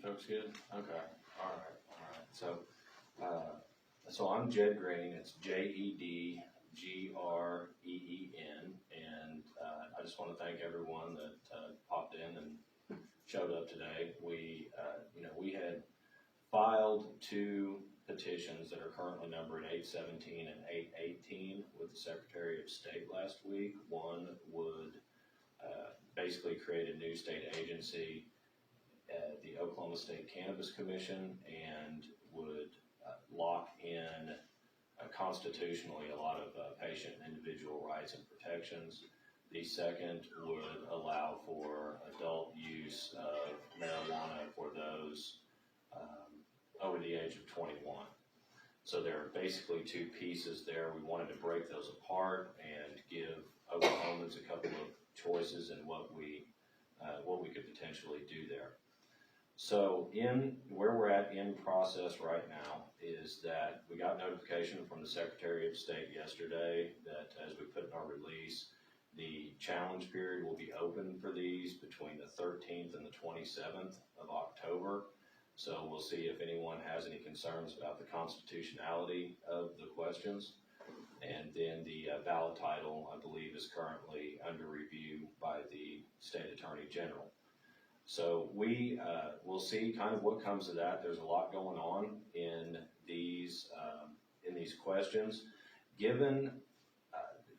Folks good? Okay. All right. So I'm Jed Green. It's JEDGREEN, and I just want to thank everyone that popped in and showed up today. We had filed 2 petitions that are currently numbered 817 and 818 with the Secretary of State last week. One would basically create a new state agency, the Oklahoma State Cannabis Commission, and would lock in constitutionally a lot of patient and individual rights and protections. The second would allow for adult use of marijuana for those over the age of 21. So there are basically 2 pieces there. We wanted to break those apart and give Oklahomans a couple of choices in what we could potentially do there. So in where we're at in process right now is that we got notification from the Secretary of State yesterday that, as we put in our release, the challenge period will be open for these between the 13th and the 27th of October. So we'll see if anyone has any concerns about the constitutionality of the questions. And then the ballot title, I believe, is currently under review by the State Attorney General. So we will see kind of what comes of that. There's a lot going on in these questions. Given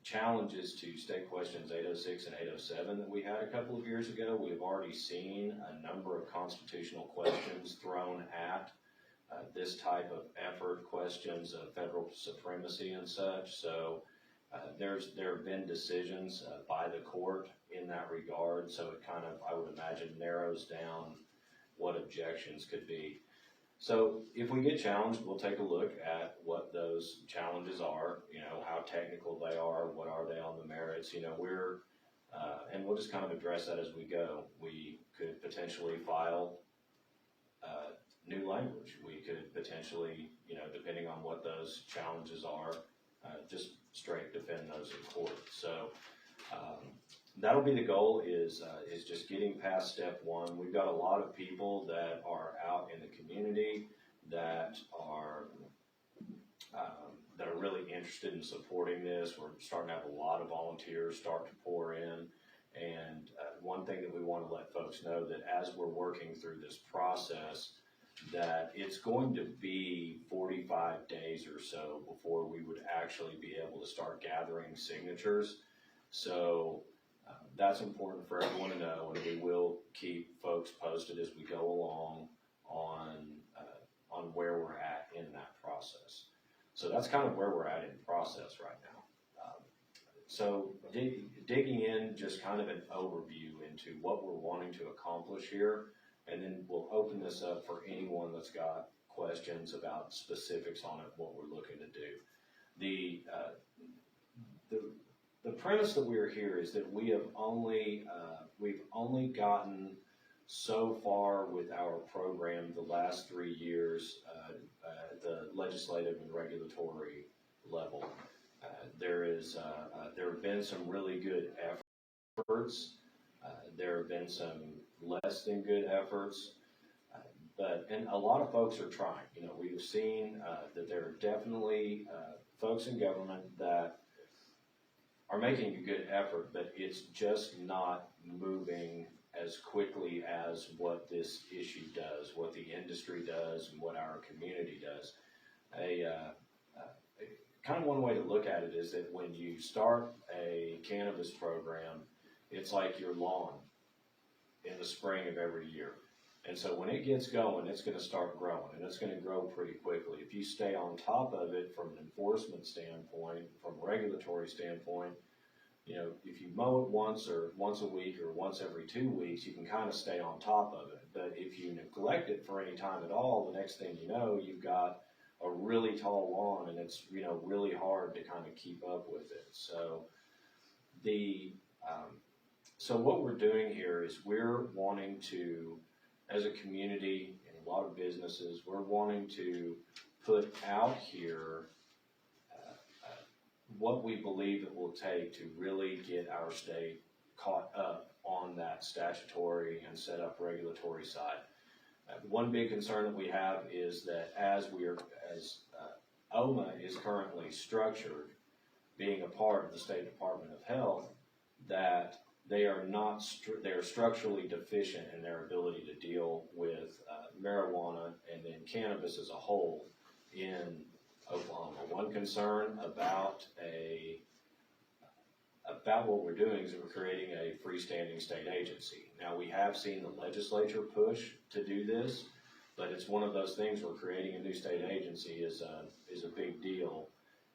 challenges to state questions 806 and 807 that we had a couple of years ago, we've already seen a number of constitutional questions thrown at this type of effort, questions of federal supremacy and such. So there have been decisions by the court in that regard. So it kind of, I would imagine, narrows down what objections could be. So if we get challenged, we'll take a look at what those challenges are, how technical they are, what are they on the merits, and we'll just kind of address that as we go. We could potentially file new language. We could potentially, depending on what those challenges are, just straight defend those in court. So that'll be the goal, is just getting past step 1. We've got a lot of people that are out in the community that are really interested in supporting this. We're starting to have a lot of volunteers start to pour in. And one thing that we want to let folks know, that as we're working through this process, that it's going to be 45 days or so before we would actually be able to start gathering signatures. So that's important for everyone to know, and we will keep folks posted as we go along on where we're at in that process. So that's kind of where we're at in process right now. So digging in, just kind of an overview into what we're wanting to accomplish here, and then we'll open this up for anyone that's got questions about specifics on it, what we're looking to do. The premise that we're here is that we've only gotten so far with our program the last 3 years at the legislative and regulatory level. There have been some really good efforts. There have been some less than good efforts, and a lot of folks are trying. We've seen that there are definitely folks in government that are making a good effort, but it's just not moving as quickly as what this issue does, what the industry does, and what our community does. Kind of one way to look at it is that when you start a cannabis program, it's like your lawn in the spring of every year. And so when it gets going, it's going to start growing, and it's going to grow pretty quickly. If you stay on top of it from an enforcement standpoint, from a regulatory standpoint, if you mow it once a week or once every 2 weeks, you can kind of stay on top of it. But if you neglect it for any time at all, the next thing you know, you've got a really tall lawn, and it's really hard to kind of keep up with it. So so what we're doing here is we're wanting to, as a community and a lot of businesses, we're wanting to put out here what we believe it will take to really get our state caught up on that statutory and set up regulatory side. One big concern that we have is that as OMA is currently structured, being a part of the State Department of Health, that they are structurally deficient in their ability to deal with marijuana and then cannabis as a whole in Oklahoma. One concern about what we're doing is that we're creating a freestanding state agency. Now, we have seen the legislature push to do this, but it's one of those things where creating a new state agency is a big deal,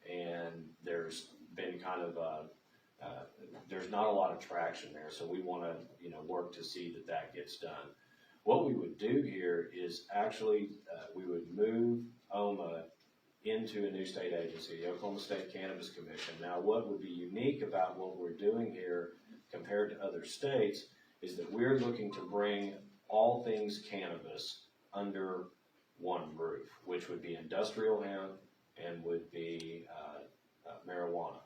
and there's been kind of there's not a lot of traction there, so we want to work to see that gets done. What we would do here is actually we would move OMA into a new state agency, the Oklahoma State Cannabis Commission. Now, what would be unique about what we're doing here compared to other states is that we're looking to bring all things cannabis under one roof, which would be industrial hemp and would be marijuana.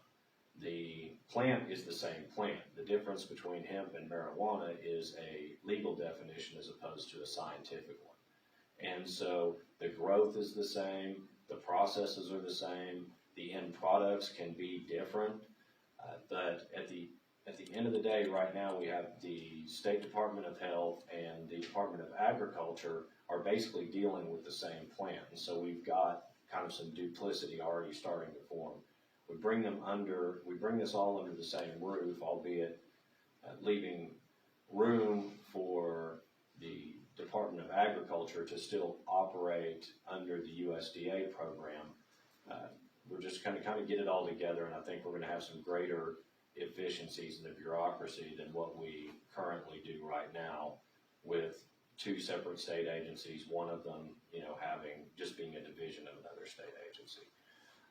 The plant is the same plant. The difference between hemp and marijuana is a legal definition as opposed to a scientific one. And so the growth is the same, the processes are the same, the end products can be different, but at the end of the day, right now we have the State Department of Health and the Department of Agriculture are basically dealing with the same plant, and so we've got kind of some duplicity already starting to form. We bring this all under the same roof, albeit leaving room for the Department of Agriculture to still operate under the USDA program. We're just going to kind of get it all together, and I think we're going to have some greater efficiencies in the bureaucracy than what we currently do right now with two separate state agencies, one of them, just being a division of another state agency.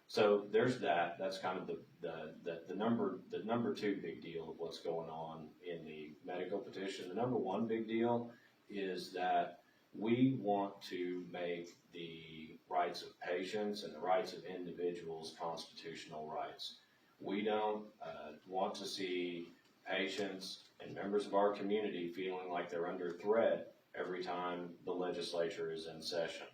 So there's that. That's kind of the number two big deal of what's going on in the medical petition. The number one big deal is that we want to make the rights of patients and the rights of individuals constitutional rights. We don't want to see patients and members of our community feeling like they're under threat every time the legislature is in session.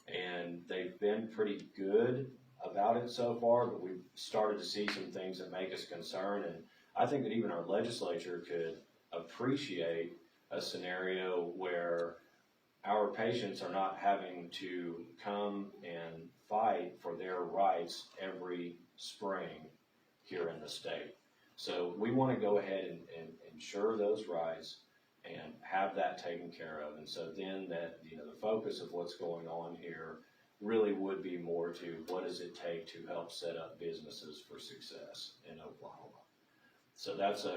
And they've been pretty good about it so far, but we've started to see some things that make us concerned, and I think that even our legislature could appreciate a scenario where our patients are not having to come and fight for their rights every spring here in the state. So we want to go ahead and ensure those rights and have that taken care of, and so then that the focus of what's going on here really would be more to what does it take to help set up businesses for success in Oklahoma. So that's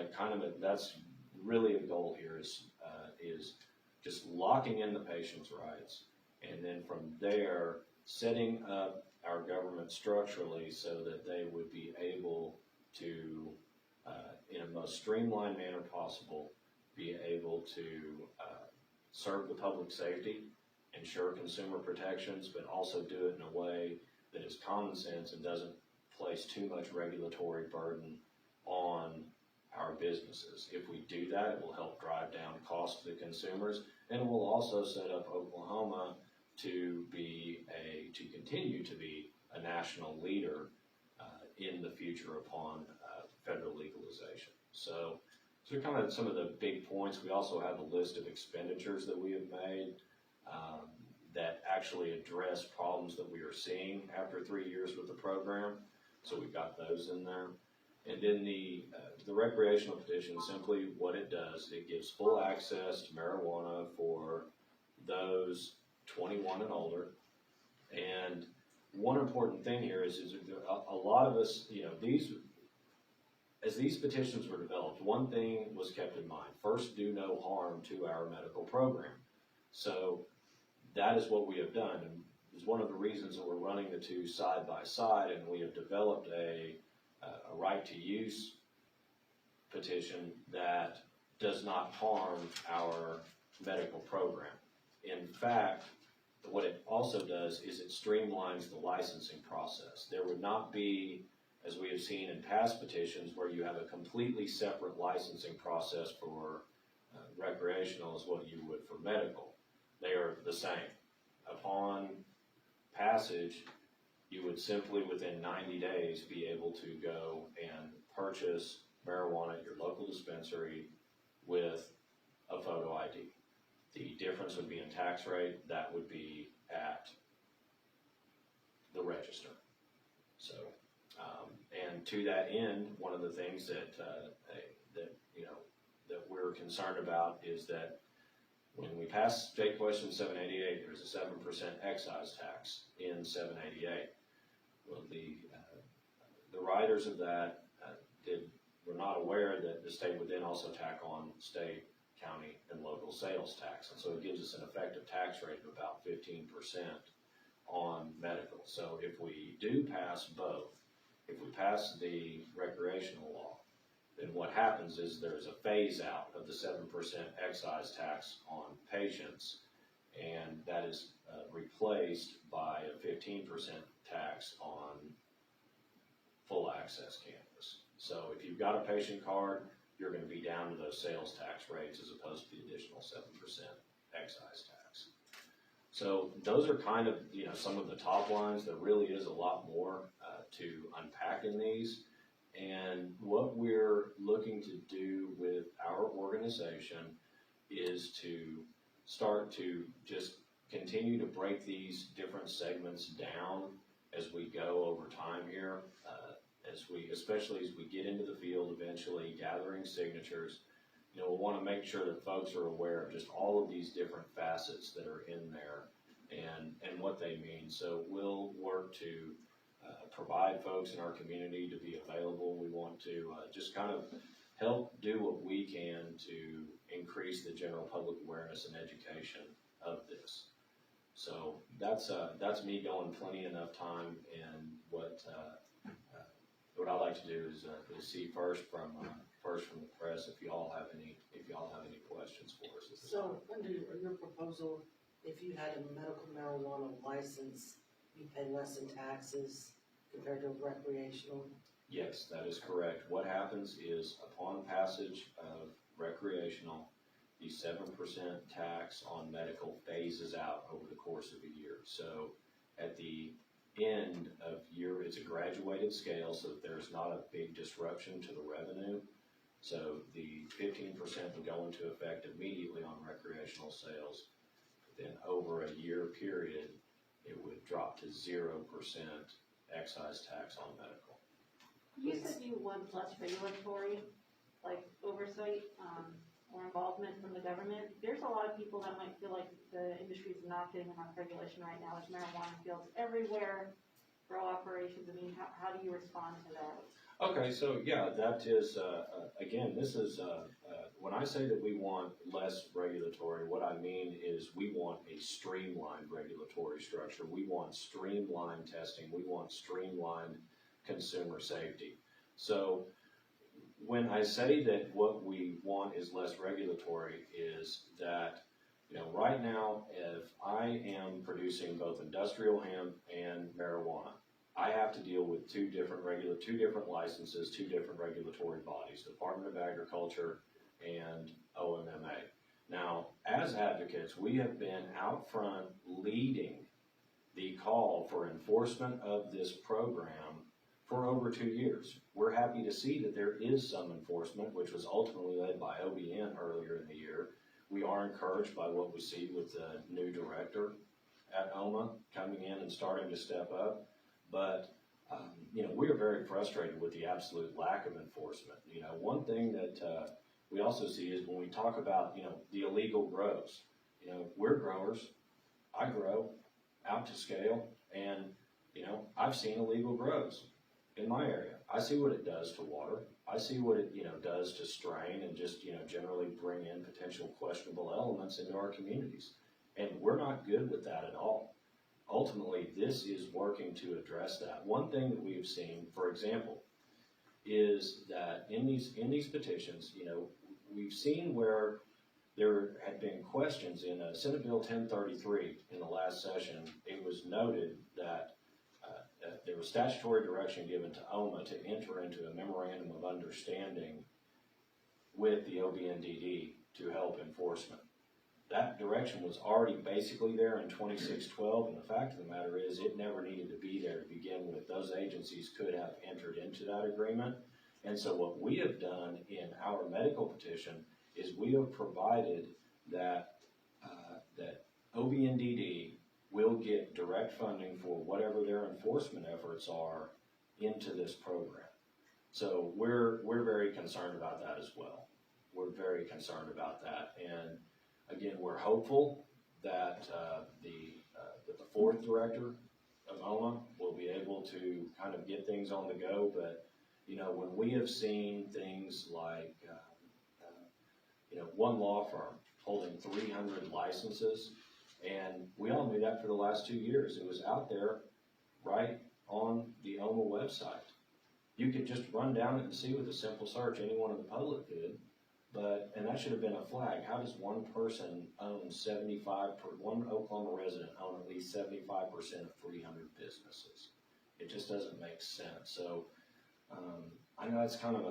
that's really a goal here is just locking in the patient's rights, and then from there setting up our government structurally so that they would be able to, in a most streamlined manner possible, be able to serve the public safety, ensure consumer protections, but also do it in a way that is common sense and doesn't place too much regulatory burden on our businesses. If we do that, it will help drive down costs to the consumers, and it will also set up Oklahoma to continue to be a national leader in the future upon federal legalization. So kind of some of the big points. We also have a list of expenditures that we have made that actually address problems that we are seeing after 3 years with the program. So we've got those in there. And then the recreational petition, simply what it does, it gives full access to marijuana for those 21 and older. And one important thing here is a lot of us, as these petitions were developed, one thing was kept in mind. First, do no harm to our medical program. So that is what we have done, and it's one of the reasons that we're running the two side by side, and we have developed a right to use petition that does not harm our medical program. In fact, what it also does is it streamlines the licensing process. There would not be, as we have seen in past petitions, where you have a completely separate licensing process for recreational as what you would for medical. They are the same. Upon passage, you would simply within 90 days be able to go and purchase marijuana at your local dispensary with a photo ID. The difference would be in tax rate. That would be at the register. So, and to that end, one of the things that we're concerned about is that when we pass State Question 788, there's a 7% excise tax in 788. Well, the writers of that were not aware that the state would then also tack on state, county, and local sales tax, and so it gives us an effective tax rate of about 15% on medical. So if we do pass both, if we pass the recreational law, then what happens is there's a phase out of the 7% excise tax on patients, and that is replaced by a 15% tax on full access cannabis. So if you've got a patient card, you're going to be down to those sales tax rates as opposed to the additional 7% excise tax. So those are kind of, some of the top lines. There really is a lot more to unpack in these. And what we're looking to do with our organization is to start to just continue to break these different segments down as we go over time here, especially as we get into the field eventually, gathering signatures. We'll want to make sure that folks are aware of just all of these different facets that are in there and what they mean. So we'll work to provide folks in our community to be available. We want to just kind of help do what we can to increase the general public awareness and education of this. So that's me going plenty enough time. And what I'd like to do is see first from the press if y'all have any questions for us. So under your proposal, if you had a medical marijuana license, you pay less in taxes compared to recreational? Yes, that is correct. What happens is upon passage of recreational, the 7% tax on medical phases out over the course of a year. So at the end of year, it's a graduated scale so that there's not a big disruption to the revenue. So the 15% would go into effect immediately on recreational sales. Then over a year period, it would drop to 0% excise tax on medical. You said you want less regulatory, oversight or involvement from the government. There's a lot of people that might feel like the industry is not getting enough regulation right now. There's marijuana fields everywhere, grow operations. I mean, how do you respond to that? Okay, so yeah, that is, again, this is, when I say that we want less regulatory, what I mean is we want a streamlined regulatory structure. We want streamlined testing. We want streamlined consumer safety. So when I say that what we want is less regulatory is that, right now, if I am producing both industrial hemp and marijuana, I have to deal with two different licenses, two different regulatory bodies, Department of Agriculture and OMMA. Now, as advocates, we have been out front leading the call for enforcement of this program for over 2 years. We're happy to see that there is some enforcement, which was ultimately led by OBN earlier in the year. We are encouraged by what we see with the new director at OMA coming in and starting to step up. But, we are very frustrated with the absolute lack of enforcement. One thing that we also see is when we talk about, the illegal grows, we're growers. I grow out to scale, and, I've seen illegal grows in my area. I see what it does to water. I see what it, does to strain and just, generally bring in potential questionable elements into our communities. And we're not good with that at all. Ultimately, this is working to address that. One thing that we've seen, for example, is that in these petitions, we've seen where there had been questions in Senate Bill 1033 in the last session. It was noted that there was statutory direction given to OMA to enter into a memorandum of understanding with the OBNDD to help enforcement. that direction was already basically there in 2612, and the fact of the matter is it never needed to be there to begin with. Those agencies could have entered into that agreement. And so what we have done in our medical petition is we have provided that that OBNDD will get direct funding for whatever their enforcement efforts are into this program. So we're very concerned about that as well. We're very concerned about that, and again, we're hopeful that that the fourth director of OMA will be able to kind of get things on the go. But you know, when we have seen things like you know, one law firm holding 300 licenses, and we all knew that for the last 2 years. It was out there right on the OMA website. You could just run down it and see with a simple search. Anyone in the public could. And that should have been a flag. How does one person own one Oklahoma resident own at least 75% of 300 businesses? It just doesn't make sense. So I know that's kind of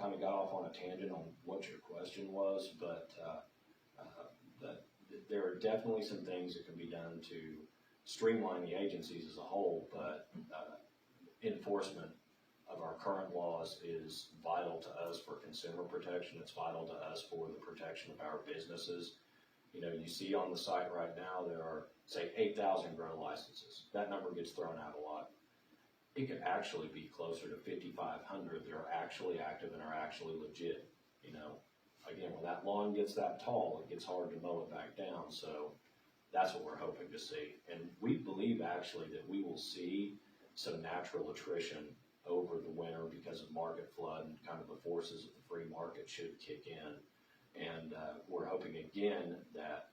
kind of got off on a tangent on what your question was, but there are definitely some things that can be done to streamline the agencies as a whole, but enforcement of our current laws is vital to us for consumer protection. It's vital to us for the protection of our businesses. You know, you see on the site right now there are, say, 8,000 grow licenses. That number gets thrown out a lot. It could actually be closer to 5,500 that are actually active and are actually legit. You know, again, when that lawn gets that tall, it gets hard to mow it back down. So that's what we're hoping to see. And we believe actually that we will see some natural attrition over the winter because of market flood and kind of the forces of the free market should kick in. And we're hoping again that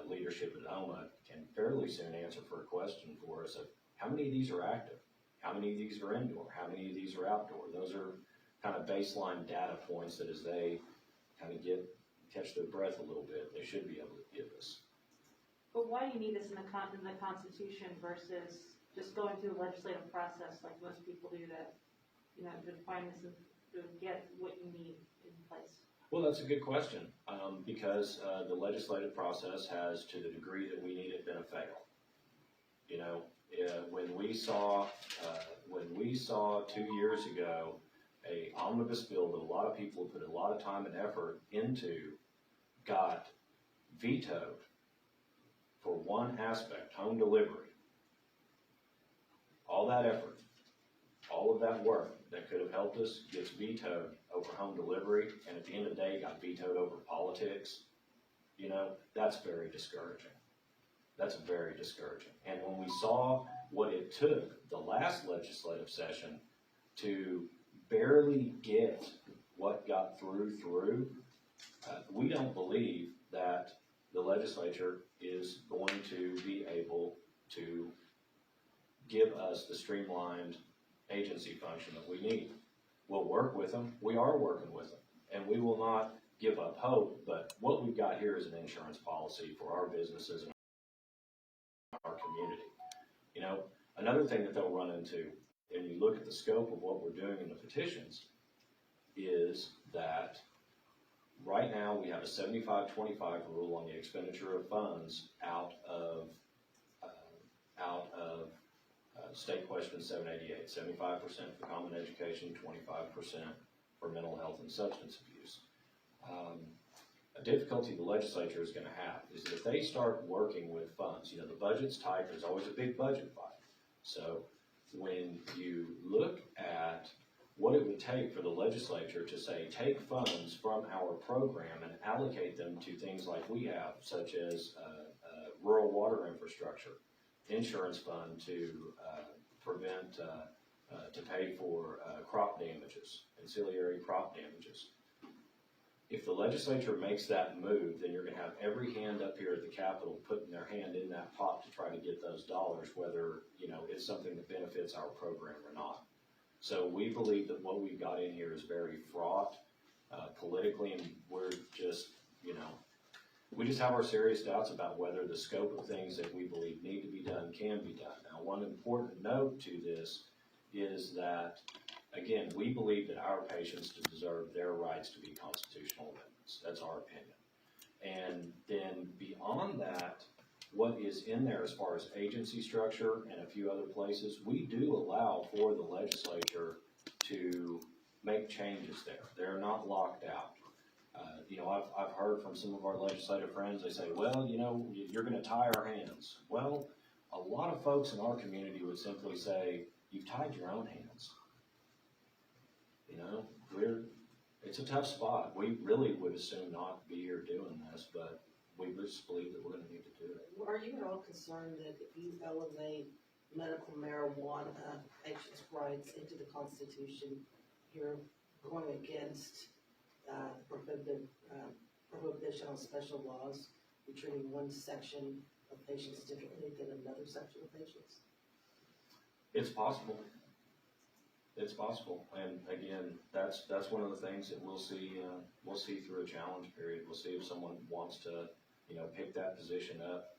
leadership at OMA can fairly soon answer for a question for us of how many of these are active, how many of these are indoor, how many of these are outdoor. Those are kind of baseline data points that as they kind of catch their breath a little bit, they should be able to give us. But why do you need this in the Constitution versus just going through a legislative process like most people do to define this and to get what you need in place? Well, that's a good question, because the legislative process has, to the degree that we need it, been a fail. You know, when we saw 2 years ago a omnibus bill that a lot of people put a lot of time and effort into got vetoed for one aspect, home delivery. All that effort, all of that work that could have helped us gets vetoed over home delivery, and at the end of the day got vetoed over politics. You know, that's very discouraging. That's very discouraging. And when we saw what it took the last legislative session to barely get what got through, we don't believe that the legislature is going to be able to give us the streamlined agency function that we need. We'll work with them. We are working with them. And we will not give up hope, but what we've got here is an insurance policy for our businesses and our community. You know, another thing that they'll run into, and you look at the scope of what we're doing in the petitions, is that right now we have a 75-25 rule on the expenditure of funds out of State Question 788, 75% for common education, 25% for mental health and substance abuse. A difficulty the legislature is going to have is that if they start working with funds, you know, the budget's tight, there's always a big budget fight. So when you look at what it would take for the legislature to say, take funds from our program and allocate them to things like we have, such as rural water infrastructure, insurance fund to prevent, to pay for crop damages, ancillary crop damages. If the legislature makes that move, then you're going to have every hand up here at the Capitol putting their hand in that pot to try to get those dollars, whether, you know, it's something that benefits our program or not. So we believe that what we've got in here is very fraught politically, and we're just, you know, we just have our serious doubts about whether the scope of things that we believe need to be done can be done. Now, one important note to this is that, again, we believe that our patients deserve their rights to be constitutional amendments. That's our opinion. And then beyond that, what is in there as far as agency structure and a few other places, we do allow for the legislature to make changes there. They're not locked out. I've heard from some of our legislative friends, they say, well, you're gonna tie our hands. Well, a lot of folks in our community would simply say, you've tied your own hands. It's a tough spot. We really would assume not to be here doing this, but we just believe that we're gonna need to do it. Are you at all concerned that if you elevate medical marijuana patients' rights into the Constitution, you're going against prohibition on special laws? You're treating one section of patients differently than another section of patients? It's possible. It's possible, and again, that's one of the things that we'll see through a challenge period. We'll see if someone wants to, pick that position up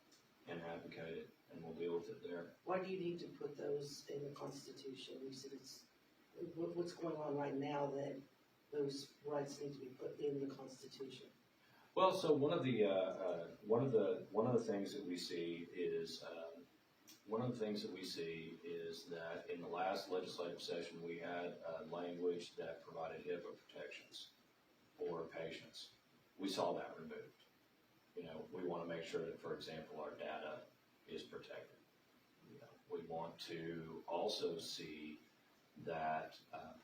and advocate it, and we'll deal with it there. Why do you need to put those in the Constitution? You said what's going on right now that those rights need to be put in the Constitution? Well, so one of the things that we see is that in the last legislative session we had language that provided HIPAA protections for patients. We saw that removed. We want to make sure that, for example, our data is protected. We want to also see that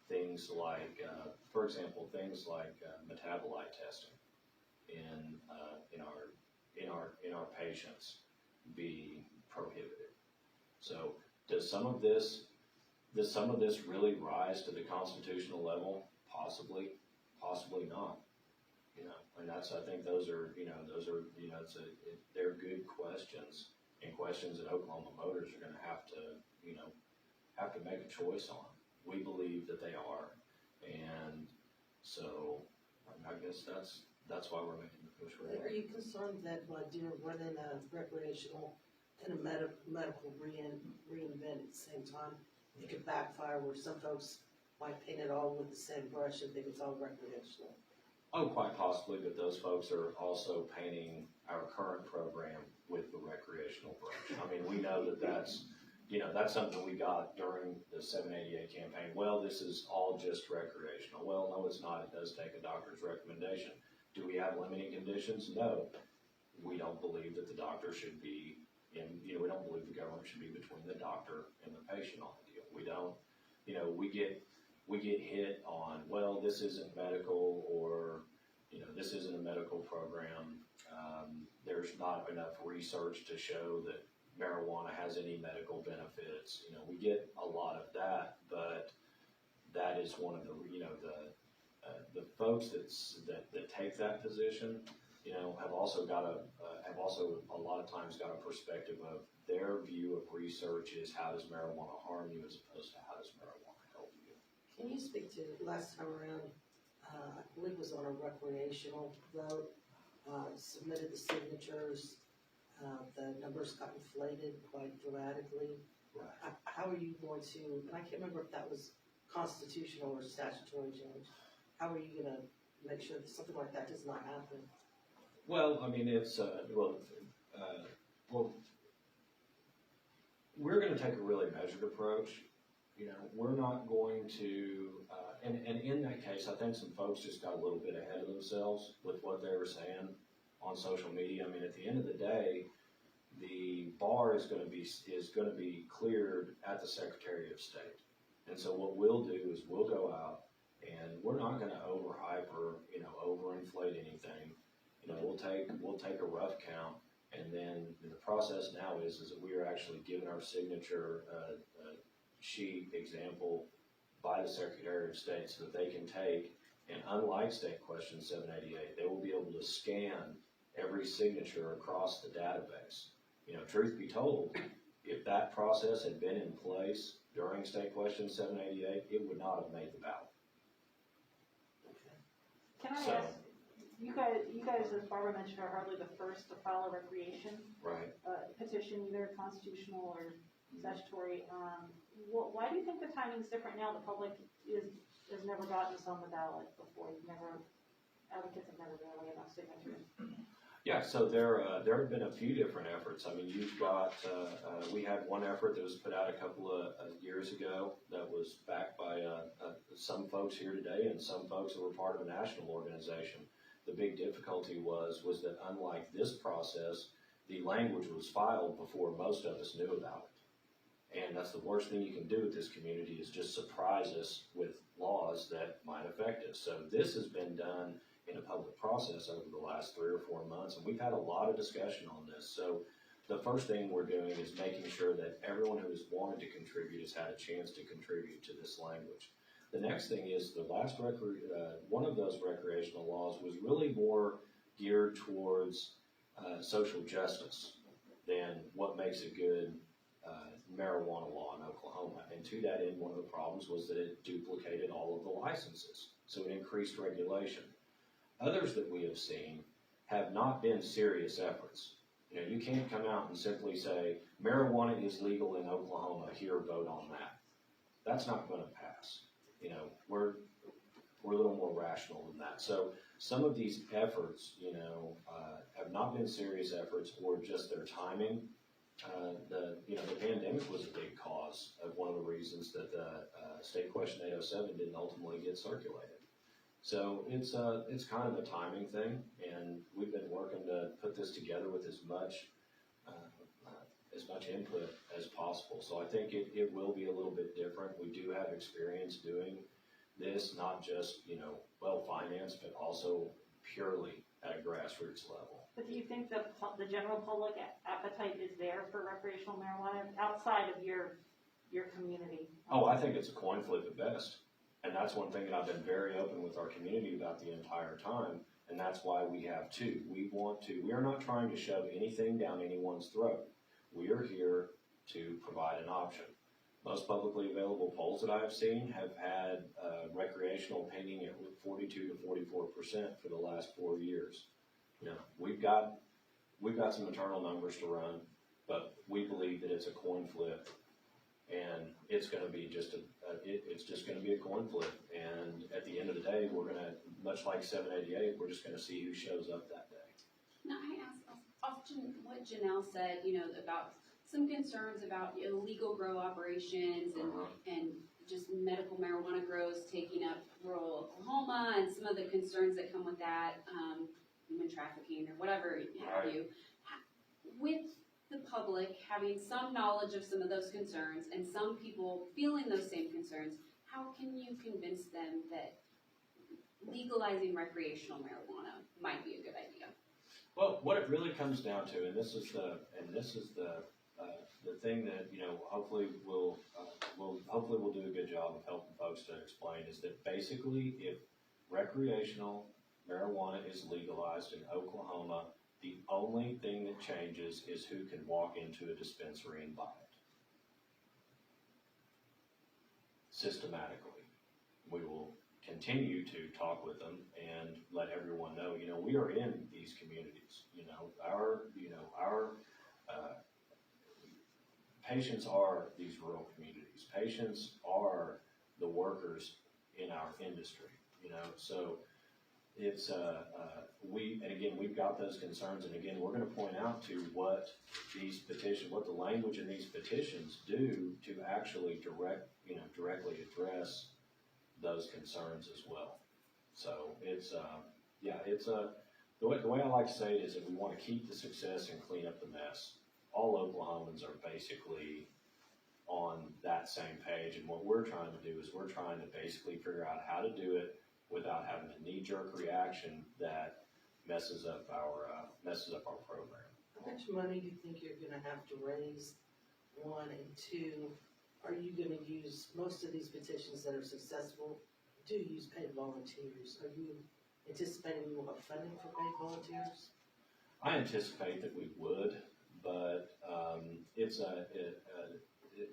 things like, for example, metabolite testing in our patients be prohibited. So does some of this really rise to the constitutional level? Possibly, possibly not. And I think those are they're good questions, and questions that Oklahoma voters are going to have to make a choice on. We believe that they are, and so I guess that's why we're making the push right now. Are you concerned that you're running a recreational and a medical reinvent at the same time? It could backfire where some folks might paint it all with the same brush and think it's all recreational. Oh, quite possibly, but those folks are also painting our current program with the recreational brush. I mean, we know that's something we got during the 788 campaign. Well, this is all just recreational. Well, no, it's not. It does take a doctor's recommendation. Do we have limiting conditions? No. We don't believe that the doctor should be we don't believe the government should be between the doctor and the patient on the deal. We don't, we get hit on, well, this isn't medical, or, this isn't a medical program. There's not enough research to show that marijuana has any medical benefits. We get a lot of that, but that is one of the folks that take that position, have also a lot of times got a perspective of their view of research is how does marijuana harm you as opposed to how does marijuana help you. Can you speak to last time around, I believe it was on a recreational vote, submitted the signatures, the numbers got inflated quite dramatically. Right. How are you going to, and I can't remember if that was constitutional or statutory change, how are you going to make sure that something like that does not happen? Well, I mean, it's, we're going to take a really measured approach. We're not going to, and in that case, I think some folks just got a little bit ahead of themselves with what they were saying on social media. I mean, at the end of the day, the bar is going to be cleared at the Secretary of State. And so what we'll do is we'll go out, and we're not going to overhype or, overinflate anything. We'll take a rough count, and then the process now is that we are actually given our signature sheet example by the Secretary of State so that they can take, and unlike State Question 788, they will be able to scan every signature across the database. Truth be told, if that process had been in place during State Question 788, it would not have made the ballot. Can I ask, you guys, as Barbara mentioned, are hardly the first to file a recreation petition, either constitutional or statutory. Why do you think the timing's different now? The public has never gotten this on the ballot before. Advocates have never really enough signatures. Yeah, so there have been a few different efforts. I mean, you've got, we had one effort that was put out a couple of years ago that was backed by some folks here today and some folks that were part of a national organization. The big difficulty was that unlike this process, the language was filed before most of us knew about it. And that's the worst thing you can do with this community is just surprise us with laws that might affect us. So this has been done in a public process over the last 3 or 4 months, and we've had a lot of discussion on this. So the first thing we're doing is making sure that everyone who has wanted to contribute has had a chance to contribute to this language. The next thing is the last one of those recreational laws was really more geared towards social justice than what makes a good marijuana law in Oklahoma. And to that end, one of the problems was that it duplicated all of the licenses, so it increased regulation. Others that we have seen have not been serious efforts. You know, you can't come out and simply say, marijuana is legal in Oklahoma, here, vote on that. That's not going to pass. You know, we're a little more rational than that. So some of these efforts, you know, have not been serious efforts or just their timing. The pandemic was a big cause of one of the reasons that the State Question 807 didn't ultimately get circulated. So it's kind of a timing thing, and we've been working to put this together with as much input as possible. So I think it will be a little bit different. We do have experience doing this, not just, you know, well financed, but also purely at a grassroots level. But do you think that the general public appetite is there for recreational marijuana outside of your community? Oh, I think it's a coin flip at best. And that's one thing that I've been very open with our community about the entire time, and that's why we have two. We are not trying to shove anything down anyone's throat. We are here to provide an option. Most publicly available polls that I have seen have had recreational pinging at 42 to 44% for the last 4 years. You know, we've got some internal numbers to run, but we believe that it's a coin flip, and it's going to be it's just going to be a coin flip. And at the end of the day, we're going to, much like 788, we're just going to see who shows up that day. Now, I asked often what Janelle said, you know, about some concerns about illegal grow operations and just medical marijuana grows taking up rural Oklahoma and some of the concerns that come with that, human trafficking or whatever have you. With the public having some knowledge of some of those concerns and some people feeling those same concerns, how can you convince them that legalizing recreational marijuana might be a good idea? Well, what it really comes down to, and this is the thing that, you know, hopefully we'll do a good job of helping folks to explain, is that basically if recreational marijuana is legalized in Oklahoma, the only thing that changes is who can walk into a dispensary and buy it. Systematically. We will continue to talk with them and let everyone know, you know, we are in these communities. You know, our patients are these rural communities. Patients are the workers in our industry, you know, so it's, we've got those concerns, and again, we're going to point out to what the language in these petitions do to actually directly address those concerns as well. So it's, the way I like to say it is that we want to keep the success and clean up the mess. All Oklahomans are basically on that same page, and what we're trying to do is we're trying to basically figure out how to do it without having a knee-jerk reaction that messes up our program. How much money do you think you're gonna have to raise, one, and two, are you gonna use, most of these petitions that are successful do use paid volunteers? Are you anticipating you will have funding for paid volunteers? I anticipate that we would, but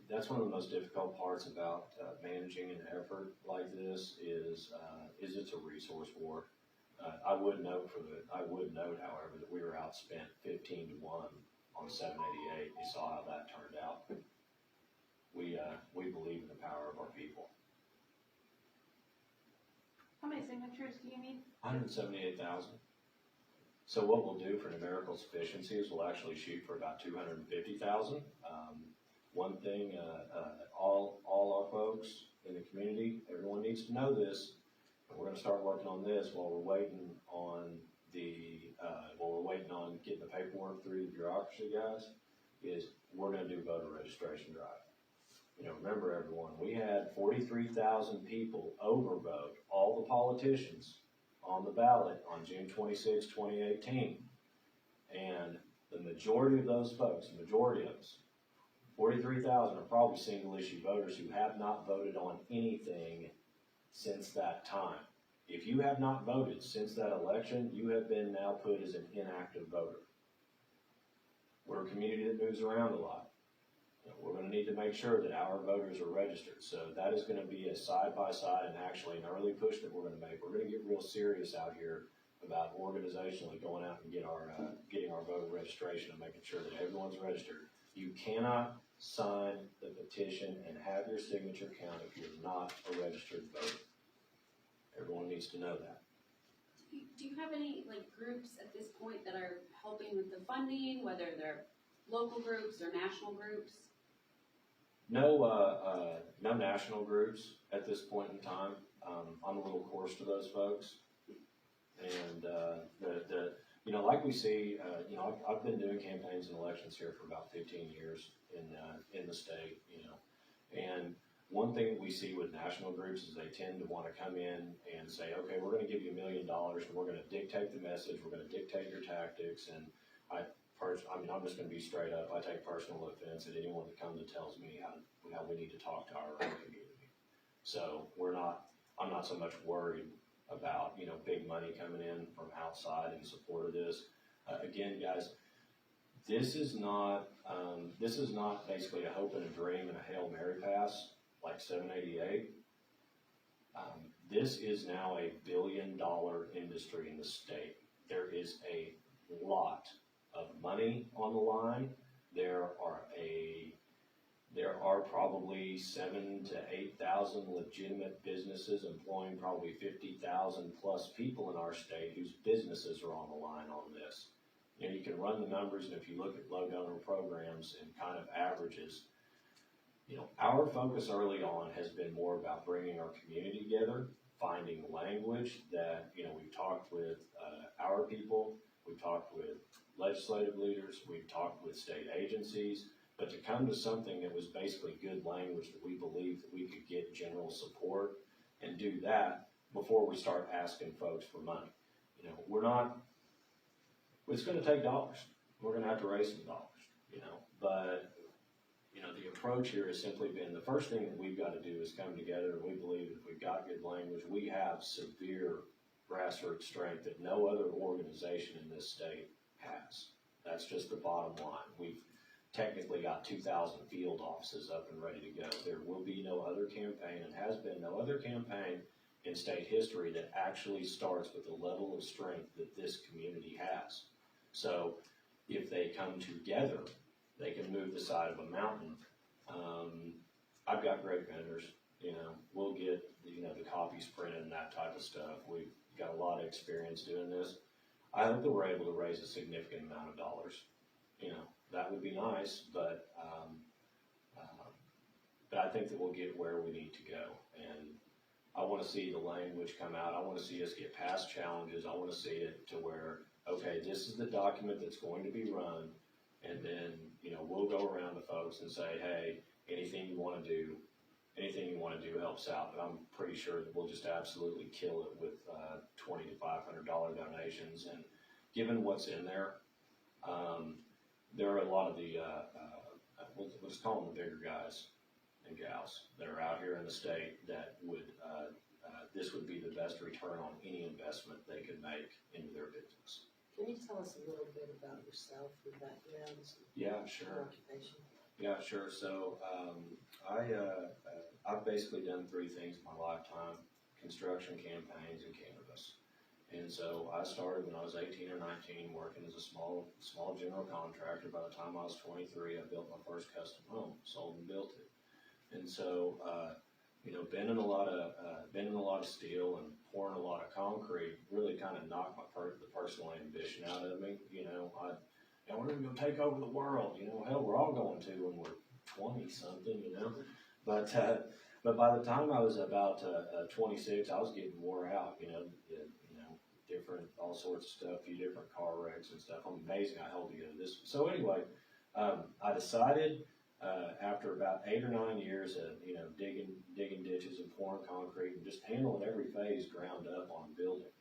that's one of the most difficult parts about managing an effort like this is it's a resource war. I would note, however, that we were outspent 15-1 on 788. You saw how that turned out. We believe in the power of our people. How many signatures do you need? 178,000. So what we'll do for numerical sufficiency is we'll actually shoot for about 250,000. One thing, all our folks in the community, everyone needs to know this. And we're going to start working on this while we're waiting on getting the paperwork through the bureaucracy, guys. Is we're going to do voter registration drive. You know, remember everyone, we had 43,000 people overvote all the politicians on the ballot on June 26, 2018. And the majority of those folks, 43,000 are probably single issue voters who have not voted on anything since that time. If you have not voted since that election, you have been now put as an inactive voter. We're a community that moves around a lot. We're going to need to make sure that our voters are registered. So that is going to be a side-by-side and actually an early push that we're going to make. We're going to get real serious out here about organizationally going out and getting our voter registration and making sure that everyone's registered. You cannot sign the petition and have your signature count if you're not a registered voter. Everyone needs to know that. Do you have any groups at this point that are helping with the funding, whether they're local groups or national groups? No national groups at this point in time. I'm a little coarse to those folks, and like we see, I've been doing campaigns and elections here for about 15 years in the state, and one thing that we see with national groups is they tend to want to come in and say, okay, we're going to give you $1 million, and we're going to dictate the message, we're going to dictate your tactics, and I'm just going to be straight up. I take personal offense at anyone that comes and tells me how we need to talk to our own community. So I'm not so much worried about, big money coming in from outside in support of this. Again, guys, this is not basically a hope and a dream and a Hail Mary pass like 788. This is now a $1 billion industry in the state. There is a lot of money on the line. There are probably 7,000 to 8,000 legitimate businesses employing probably 50,000 plus people in our state whose businesses are on the line on this. You can run the numbers, and if you look at low donor programs and kind of averages, our focus early on has been more about bringing our community together, finding language that, we've talked with our people, we've talked with legislative leaders, we've talked with state agencies, but to come to something that was basically good language that we believe that we could get general support and do that before we start asking folks for money. It's going to take dollars. We're going to have to raise some dollars, but the approach here has simply been the first thing that we've got to do is come together, and we believe if we've got good language, we have severe grassroots strength that no other organization in this state has. That's just the bottom line. We've technically got 2,000 field offices up and ready to go. There will be no other campaign, and has been no other campaign in state history that actually starts with the level of strength that this community has. So if they come together, they can move the side of a mountain. I've got great vendors, we'll get the copies printed and that type of stuff. We've got a lot of experience doing this. I hope that we're able to raise a significant amount of dollars. That would be nice, but I think that we'll get where we need to go. And I want to see the language come out. I want to see us get past challenges. I want to see it to where, okay, this is the document that's going to be run, and then, we'll go around to folks and say, hey, anything you want to do helps out. But I'm pretty sure that we'll just absolutely kill it with $20 to $500 donations. And given what's in there, there are a lot of the, we'll just call them the bigger guys and gals that are out here in the state that would, this would be the best return on any investment they could make into their business. Can you tell us a little bit about yourself, your background, Yeah, your sure. occupation? Yeah, sure. So I've basically done three things in my lifetime: construction, campaigns, and cannabis. And so I started when I was 18 or 19 working as a small general contractor. By the time I was 23, I built my first custom home, sold and built it. And so bending a lot of steel and pouring a lot of concrete really kind of knocked the personal ambition out of me. We're going to take over the world. Hell, we're all going to when we're 20 something. But by the time I was about 26, I was getting wore out. Different all sorts of stuff, a few different car wrecks and stuff. I'm amazing I held together this. So anyway, I decided after about 8 or 9 years of digging ditches and pouring concrete and just handling every phase ground up on a building,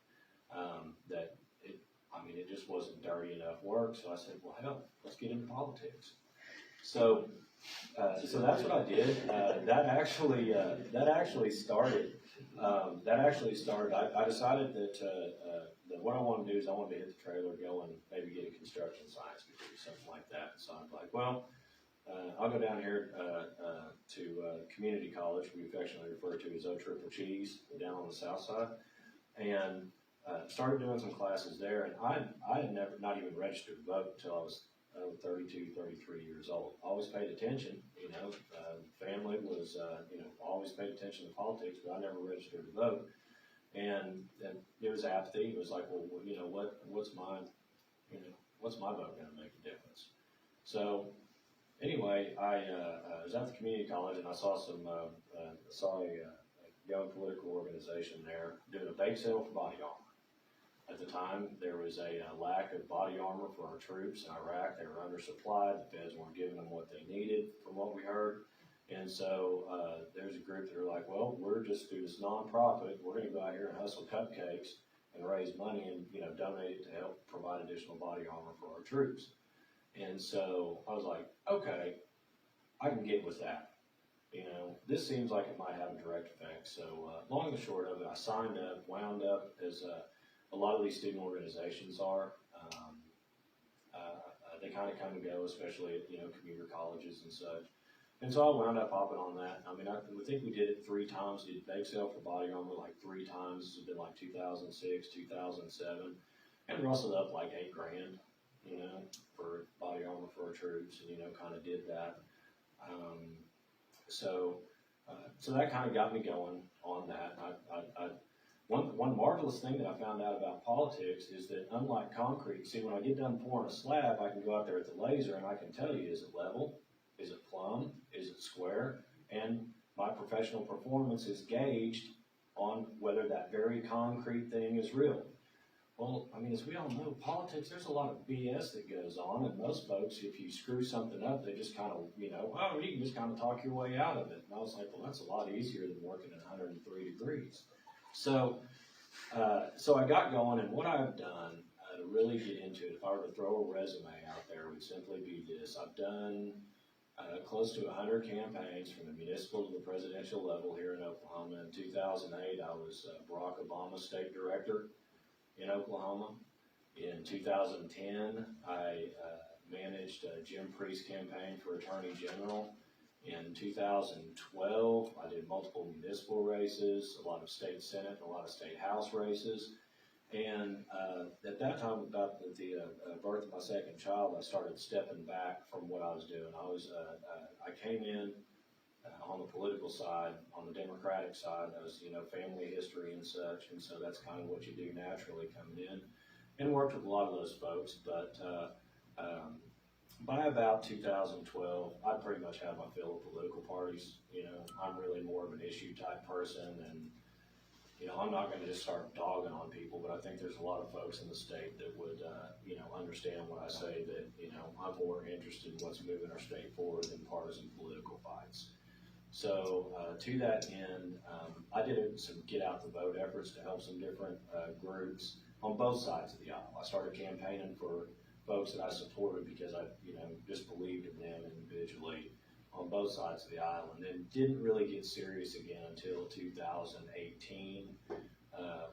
that it just wasn't dirty enough work. So I said, well, hell, let's get into politics. So that's what I did. That actually started. I decided that what I wanted to do is I wanted to hit the trailer, go and maybe get a construction science degree, something like that. So I'm like, well, I'll go down here to community college, we affectionately refer to as O Triple Cheese, down on the south side, and started doing some classes there. And I had never not even registered to vote until I was 32, 33 years old. Always paid attention, family was, always paid attention to politics, but I never registered to vote. And there was apathy. It was like, well, what's my vote going to make a difference? So anyway, I was at the community college and I saw a young political organization there doing a bake sale for body armor. At the time, there was a lack of body armor for our troops in Iraq. They were undersupplied. The feds weren't giving them what they needed, from what we heard. And so there's a group that are like, well, we're just through this nonprofit. We're going to go out here and hustle cupcakes and raise money and donate it to help provide additional body armor for our troops. And so I was like, okay, I can get with that. This seems like it might have a direct effect. So long and short of it, I signed up, wound up as a lot of these student organizations are. They kind of come and go, especially at community colleges and such. And so I wound up hopping on that. I think we did it 3 times. We did bake sale for body armor like 3 times. This has been like 2006, 2007, and we rustled up like $8,000, for body armor for our troops, and kind of did that. So that kind of got me going on that. One marvelous thing that I found out about politics is that unlike concrete, see, when I get done pouring a slab, I can go out there with the laser and I can tell you, is it level? Is it plumb? Is it square? And my professional performance is gauged on whether that very concrete thing is real. Well, as we all know, politics, there's a lot of BS that goes on, and most folks, if you screw something up, they just kind of, you can just kind of talk your way out of it. And I was like, well, that's a lot easier than working at 103 degrees. So I got going, and what I've done to really get into it, if I were to throw a resume out there, would simply be this. I've done close to 100 campaigns from the municipal to the presidential level here in Oklahoma. In 2008, I was Barack Obama's state director in Oklahoma. In 2010, I managed Jim Priest's campaign for Attorney General. In 2012, I did multiple municipal races, a lot of state senate, and a lot of state house races. And at that time, about the birth of my second child, I started stepping back from what I was doing. I came in on the political side, on the Democratic side. I was, family history and such, and so that's kind of what you do naturally coming in, and worked with a lot of those folks. But by about 2012, I pretty much had my fill of political parties. I'm really more of an issue type person, and I'm not going to just start dogging on people, but I think there's a lot of folks in the state that would, understand when I say that, I'm more interested in what's moving our state forward than partisan political fights. So to that end, I did some get out the vote efforts to help some different groups on both sides of the aisle. I started campaigning for folks that I supported because I, just believed in them individually on both sides of the aisle, and then didn't really get serious again until 2018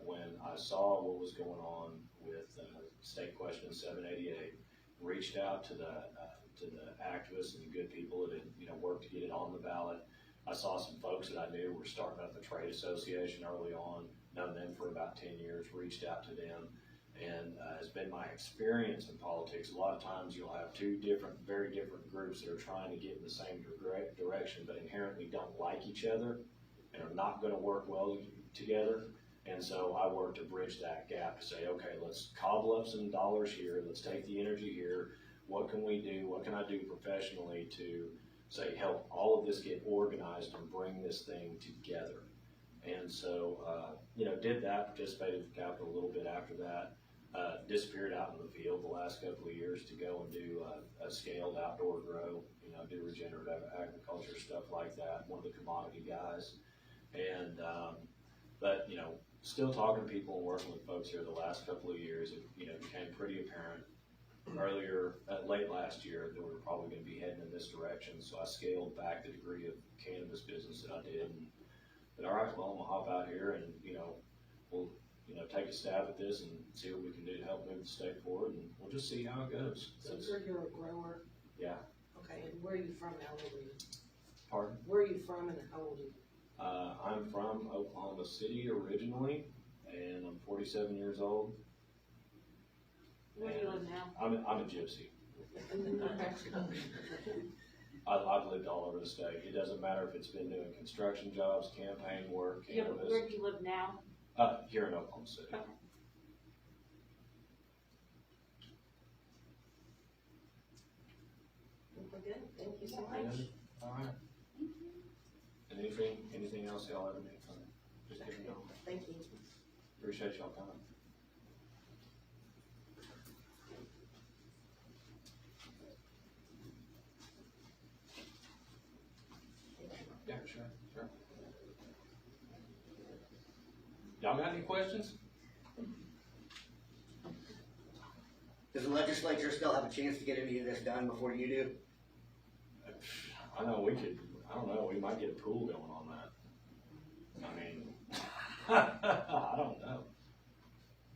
when I saw what was going on with State Question 788. Reached out to the activists and the good people that had worked to get it on the ballot. I saw some folks that I knew were starting up a trade association early on, known them for about 10 years, reached out to them. And has been my experience in politics. A lot of times you'll have 2 very different groups that are trying to get in the same direction, but inherently don't like each other. and are not gonna work well together. And so I work to bridge that gap to say, okay, let's cobble up some dollars here, let's take the energy here, what can we do, what can I do professionally to say, help all of this get organized and bring this thing together. And so, did that, participated in capital a little bit after that, disappeared out in the field the last couple of years to go and do a scaled outdoor grow, do regenerative agriculture, stuff like that, one of the commodity guys. And, but, still talking to people and working with folks here the last couple of years, it, became pretty apparent late last year that we were probably going to be heading in this direction. So I scaled back the degree of cannabis business that I did. And but all right, well, I'm gonna hop out here and we'll take a stab at this and see what we can do to help move the state forward, and we'll just see how it goes. So you're a grower? Yeah. Okay, and where are you from? How old are you? Pardon? Where are you from and how old are you? I'm from Oklahoma City originally, and I'm 47 years old. Where do you live now? I'm a gypsy. I've lived all over the state. It doesn't matter if it's been doing construction jobs, campaign work, Yeah, but cannabis. where do you live now? Here in Oklahoma City. Okay. Okay, thank you so much. All right. And anything else y'all ever need from me? Just give me a call. Thank you. Appreciate y'all coming. Yeah, sure. Y'all got any questions? Does the legislature still have a chance to get any of this done before you do? I know I don't know, we might get a pool going on that. I mean, I don't know.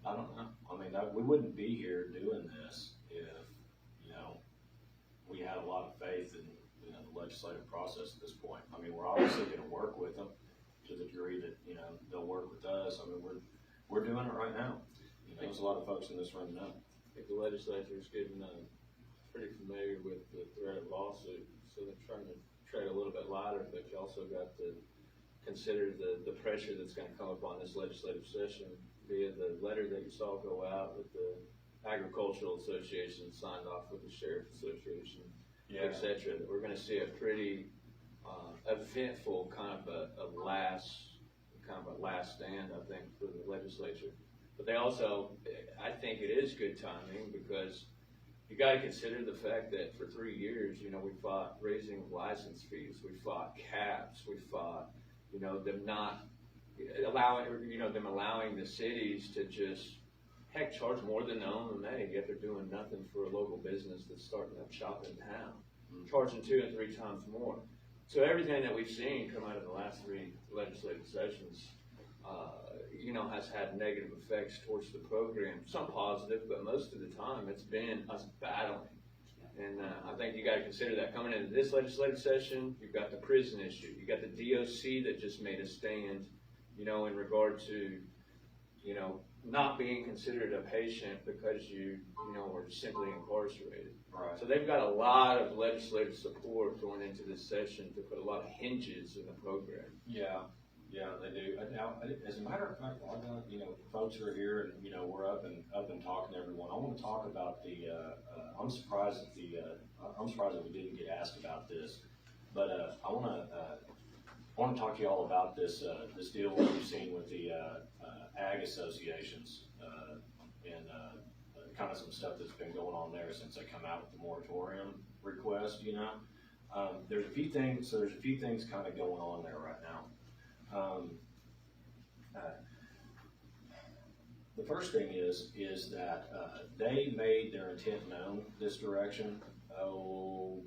I mean, we wouldn't be here doing this if, we had a lot of faith in, the legislative process at this point. I mean, we're obviously gonna work with them to the degree that, they'll work with us. I mean, we're doing it right now. There's a lot of folks in this room know. I think the legislature is getting pretty familiar with the threat of lawsuit, so they're trying to tread a little bit lighter, but you also got to consider the pressure that's going to come upon this legislative session via the letter that you saw go out with the Agricultural Association signed off with the Sheriff Association, et cetera. We're going to see a pretty eventful kind of a last stand, I think, for the legislature. But they also, I think it is good timing because you got to consider the fact that for 3 years, we fought raising license fees, we fought caps, we fought, them not allowing, them allowing the cities to just, heck, charge more than they own than they, yet they're doing nothing for a local business that's starting up shop in town, charging 2 and 3 times more. So everything that we've seen come out of the last 3 legislative sessions, has had negative effects towards the program. Some positive, but most of the time it's been us battling. And I think you got to consider that coming into this legislative session. You've got the prison issue. You got the DOC that just made a stand, in regard to, not being considered a patient because you were simply incarcerated. Right. So they've got a lot of legislative support going into this session to put a lot of hinges in the program. Yeah, they do. Now, as a matter of fact, folks are here and, we're up and talking to everyone. I want to talk about I'm surprised that we didn't get asked about this, but I want to talk to you all about this deal that we've seen with the ag associations and kind of some stuff that's been going on there since they come out with the moratorium request. There's a few things kind of going on there right now. The first thing is that they made their intent known this direction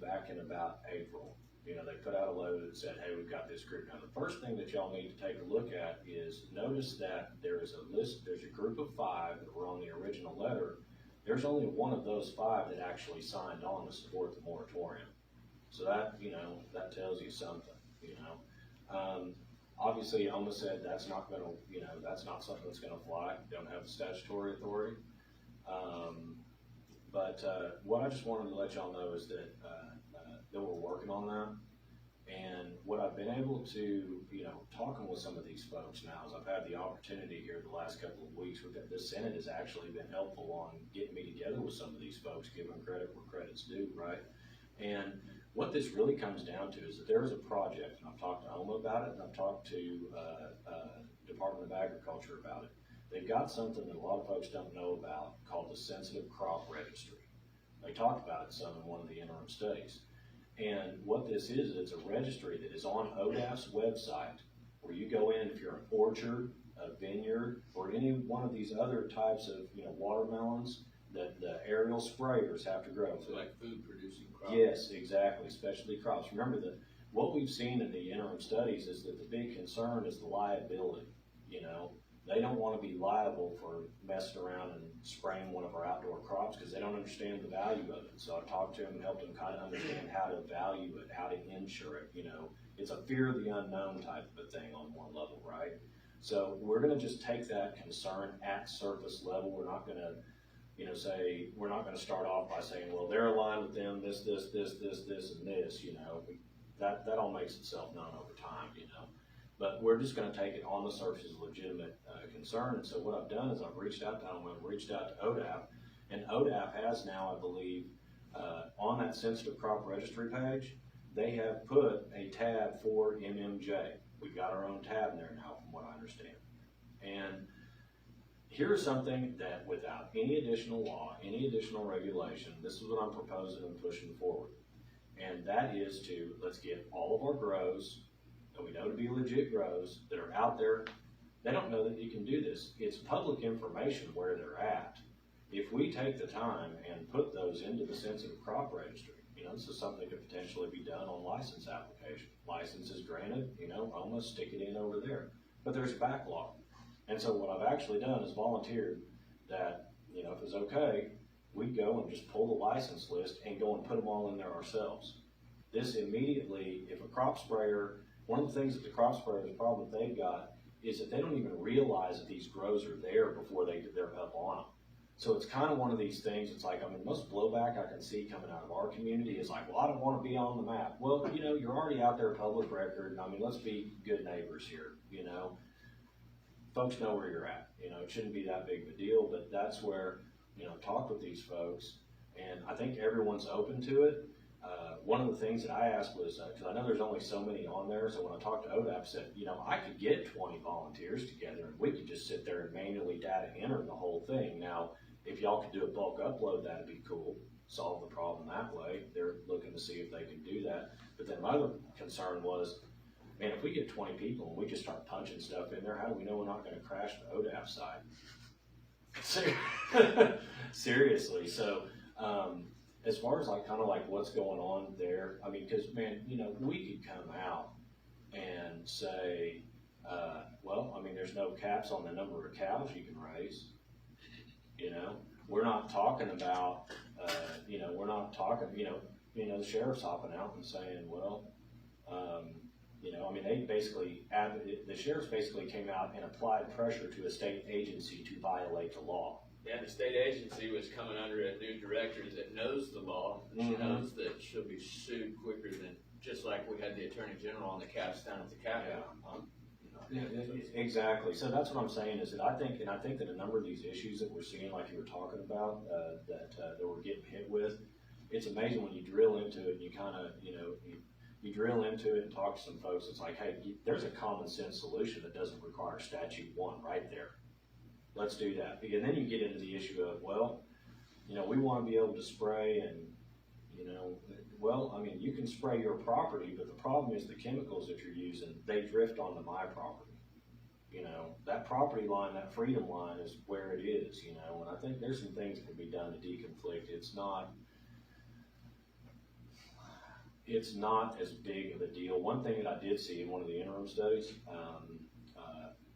back in about April. They put out a letter that said, hey, we've got this group. Now the first thing that y'all need to take a look at is notice that there's a group of 5 that were on the original letter. There's only one of those 5 that actually signed on to support the moratorium. So that, that tells you something, Obviously, OMA said that's not going to, that's not something that's going to fly. They don't have the statutory authority. But what I just wanted to let y'all know is that we're working on that, And what I've been able to, talking with some of these folks now is I've had the opportunity here the last couple of weeks. The Senate has actually been helpful on getting me together with some of these folks, giving credit where credit's due, right? And what this really comes down to is that there is a project, and I've talked to OMA about it, and I've talked to Department of Agriculture about it. They've got something that a lot of folks don't know about called the Sensitive Crop Registry. They talked about it some in one of the interim studies. And what this is, it's a registry that is on ODAF's website, where you go in if you're an orchard, a vineyard, or any one of these other types of, watermelons that the aerial sprayers have to grow. So like food producing crops. Yes, exactly, specialty crops. Remember that what we've seen in the interim studies is that the big concern is the liability. They don't want to be liable for messing around and spraying one of our outdoor crops because they don't understand the value of it. So I've talked to them and helped them kind of understand how to value it, how to insure it. It's a fear of the unknown type of a thing on one level, right? So we're going to just take that concern at surface level. We're not going to we're not going to start off by saying, well, they're aligned with them, this, and this, that all makes itself known over time, But we're just going to take it on the surface as a legitimate concern. And so what I've done is I've reached out to them, I've reached out to ODAF, and ODAF has now, I believe, on that sensitive crop registry page, they have put a tab for MMJ. We've got our own tab there now, from what I understand. And here's something that without any additional law, any additional regulation, this is what I'm proposing and pushing forward. And that is to, let's get all of our grows that we know to be legit grows that are out there. They don't know that you can do this. It's public information where they're at. If we take the time and put those into the sensitive crop registry, this is something that could potentially be done on license application. License is granted, almost stick it in over there. But there's a backlog. And so what I've actually done is volunteered that, if it's okay, we go and just pull the license list and go and put them all in there ourselves. This immediately, if a crop sprayer, one of the things that the crop sprayer's problem that they've got is that they don't even realize that these grows are there before they're up on them. So it's kind of one of these things, it's like, most blowback I can see coming out of our community is like, well, I don't want to be on the map. Well, you're already out there public record, and let's be good neighbors here, Folks know where you're at, it shouldn't be that big of a deal, but that's where, talk with these folks, and I think everyone's open to it. One of the things that I asked was, because I know there's only so many on there, so when I talked to ODAP, I said, I could get 20 volunteers together, and we could just sit there and manually data enter the whole thing. Now, if y'all could do a bulk upload, that'd be cool, solve the problem that way. They're looking to see if they can do that. But then my other concern was, man, if we get 20 people and we just start punching stuff in there, how do we know we're not going to crash the ODAP site? Seriously. So, as far as what's going on there, because, man, we could come out and say, there's no caps on the number of cows you can raise. We're not talking about, the sheriff's hopping out and saying, they basically, the sheriff's basically came out and applied pressure to a state agency to violate the law. Yeah, the state agency was coming under a new director that knows the law, and she knows that she'll be sued quicker than, just like we had the Attorney General on the caps down at the Capitol. Yeah, exactly. So that's what I'm saying is that I think that a number of these issues that we're seeing, like you were talking about, that we're getting hit with, it's amazing when you drill into it and you kind of, you drill into it and talk to some folks, it's like, hey, there's a common sense solution that doesn't require statute 1 right there. Let's do that. And then you get into the issue of, we want to be able to spray and, you can spray your property, but the problem is the chemicals that you're using, they drift onto my property. That property line, that freedom line is where it is, and I think there's some things that can be done to deconflict. It's not as big of a deal. One thing that I did see in one of the interim studies,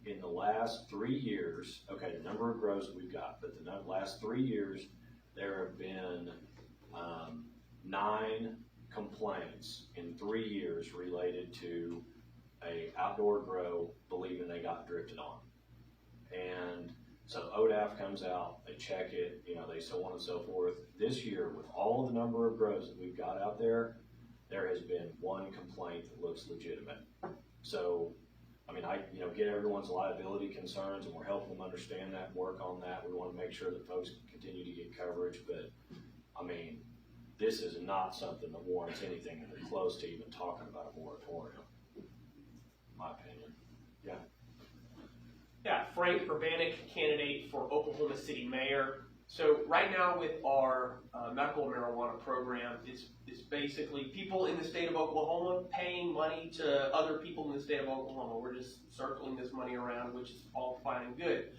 in the last 3 years, okay, the number of grows that we've got, but the last 3 years, there have been 9 complaints in 3 years related to a outdoor grow believing they got drifted on. And so ODAF comes out, they check it, they so on and so forth. This year, with all the number of grows that we've got out there there has been one complaint that looks legitimate. So, I mean, I get everyone's liability concerns, and we're helping them understand that, work on that. We want to make sure that folks continue to get coverage, but I mean, this is not something that warrants anything even close to even talking about a moratorium, in my opinion. Yeah. Yeah, Frank Urbanik, candidate for Oklahoma City Mayor. So right now with our medical marijuana program, it's basically people in the state of Oklahoma paying money to other people in the state of Oklahoma. We're just circling this money around, which is all fine and good.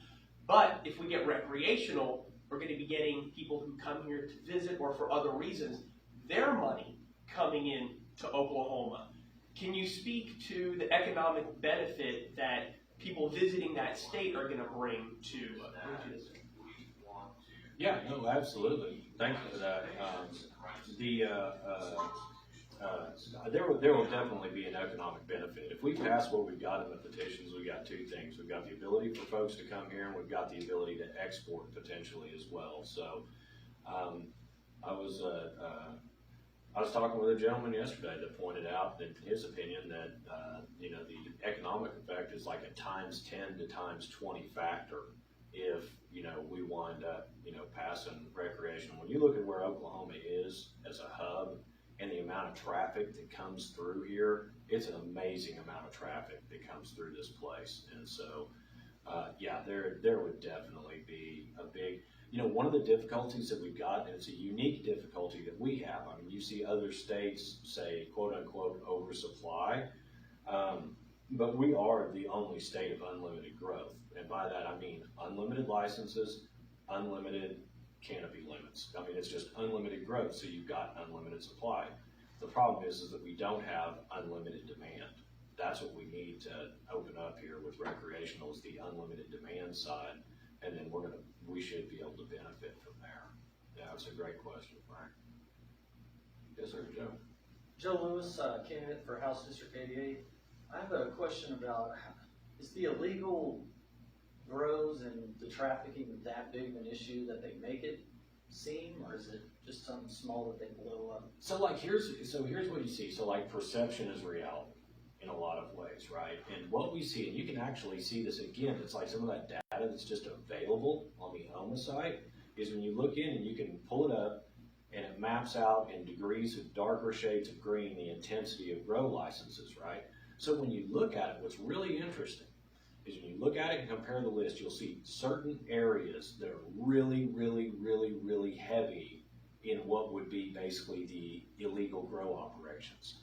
But if we get recreational, we're going to be getting people who come here to visit or for other reasons, their money coming in to Oklahoma. Can you speak to the economic benefit that people visiting that state are going to bring to this? Yeah, no, absolutely. Thank you for that. There will definitely be an economic benefit. If we pass what we've got in the petitions, we've got two things. We've got the ability for folks to come here, and we've got the ability to export potentially as well. So, I was talking with a gentleman yesterday that pointed out that in his opinion that, the economic effect is like a times 10 to times 20 factor if, we wind up, passing recreational. When you look at where Oklahoma is as a hub and the amount of traffic that comes through here, it's an amazing amount of traffic that comes through this place. And so, there would definitely be a big, one of the difficulties that we've got, and it's a unique difficulty that we have. I mean, you see other states say, quote unquote, oversupply, but we are the only state of unlimited growth. And by that, I mean unlimited licenses, unlimited canopy limits. I mean, it's just unlimited growth, so you've got unlimited supply. The problem is that we don't have unlimited demand. That's what we need to open up here with recreational, is the unlimited demand side, and then we should be able to benefit from there. Yeah, that's a great question, Frank. Yes, sir, Joe. Joe Lewis, candidate for House District 88. I have a question about, is the illegal grows and the trafficking that big of an issue that they make it seem, or is it just something small that they blow up? So here's what you see. So perception is reality in a lot of ways, right? And what we see, and you can actually see this again, it's like some of that data that's just available on the OMA site, is when you look in and you can pull it up and it maps out in degrees of darker shades of green the intensity of grow licenses, right? So when you look at it, what's really interesting is when you look at it and compare the list, you'll see certain areas that are really, really, really, really heavy in what would be basically the illegal grow operations.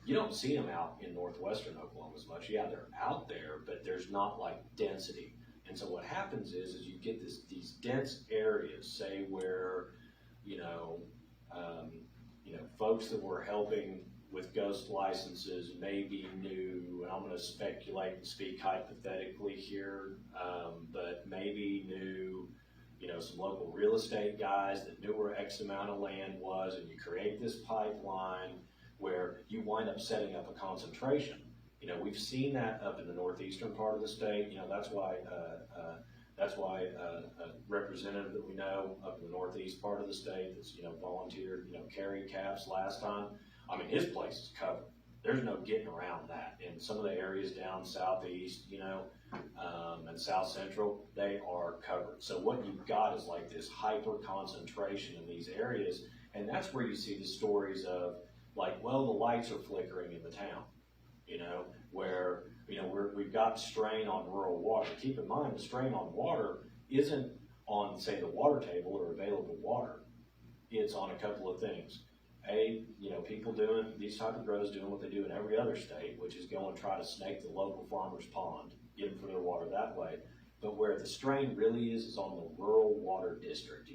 You don't see them out in northwestern Oklahoma as much. Yeah, they're out there, but there's not like density. And so what happens is you get these dense areas, say where, folks that were helping with ghost licenses may be new, and I'm going to speculate and speak hypothetically here, but maybe new, some local real estate guys that knew where X amount of land was, and you create this pipeline where you wind up setting up a concentration. We've seen that up in the northeastern part of the state. That's why a representative that we know up in the northeast part of the state that's, volunteered, carry caps last time. I mean, his place is covered. There's no getting around that. In some of the areas down southeast, and south central, they are covered. So what you've got is like this hyper concentration in these areas, and that's where you see the stories of like, well, the lights are flickering in the town, where, we've got strain on rural water. Keep in mind, the strain on water isn't on, say, the water table or available water. It's on a couple of things. People doing these type of grows, doing what they do in every other state, which is go and try to snake the local farmer's pond, get them for their water that way. But where the strain really is on the rural water district,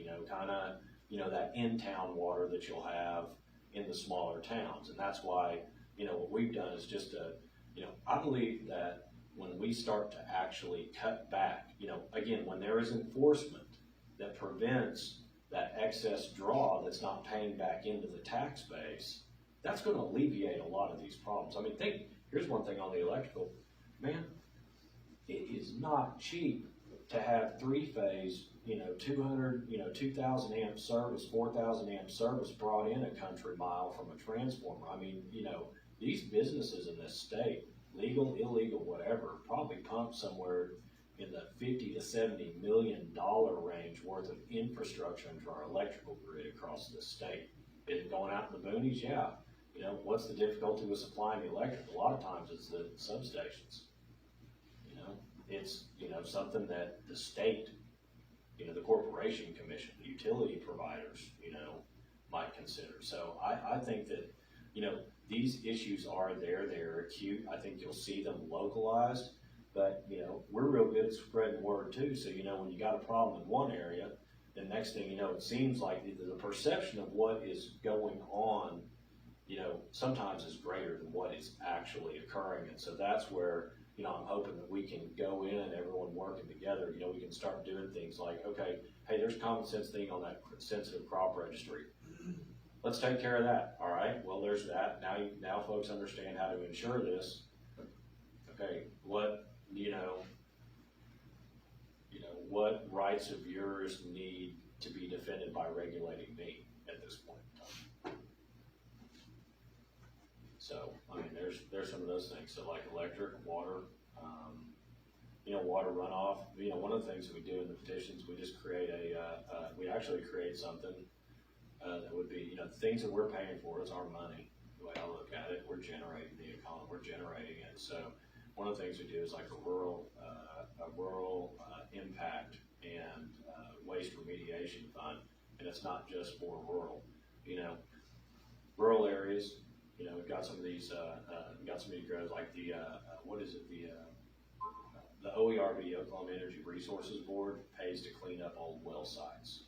that in-town water that you'll have in the smaller towns. And that's why, what we've done is just I believe that when we start to actually cut back, again, when there is enforcement that prevents that excess draw that's not paying back into the tax base, that's going to alleviate a lot of these problems. I mean, here's one thing on the electrical. Man, it is not cheap to have three-phase, 200, 2,000 amp service, 4,000 amp service brought in a country mile from a transformer. I mean, these businesses in this state, legal, illegal, whatever, probably pump somewhere in the $50 to $70 million range worth of infrastructure into our electrical grid across the state. Is it going out in the boonies? Yeah. What's the difficulty with supplying the electric? A lot of times it's the substations. It's, something that the state, the corporation commission, the utility providers, might consider. So I think that, these issues are there, they're acute. I think you'll see them localized, but, we're real good at spreading word too. So, when you got a problem in one area, the next thing you know, it seems like the perception of what is going on, sometimes is greater than what is actually occurring. And so that's where, I'm hoping that we can go in and everyone working together, we can start doing things like, okay, hey, there's a common sense thing on that sensitive crop registry. Let's take care of that. All right, well, there's that. Now folks understand how to insure this. Okay, what rights of yours need to be defended by regulating me at this point in time? So, I mean, there's some of those things. So like electric, water, water runoff. One of the things that we do in the petitions, we just create we actually create something that would be, things that we're paying for. It's our money. The way I look at it, we're generating the economy, we're generating it. So one of the things we do is like a rural impact and waste remediation fund, and it's not just for rural. Rural areas. We've got some of these growth like the the OERB, Oklahoma Energy Resources Board, pays to clean up old well sites.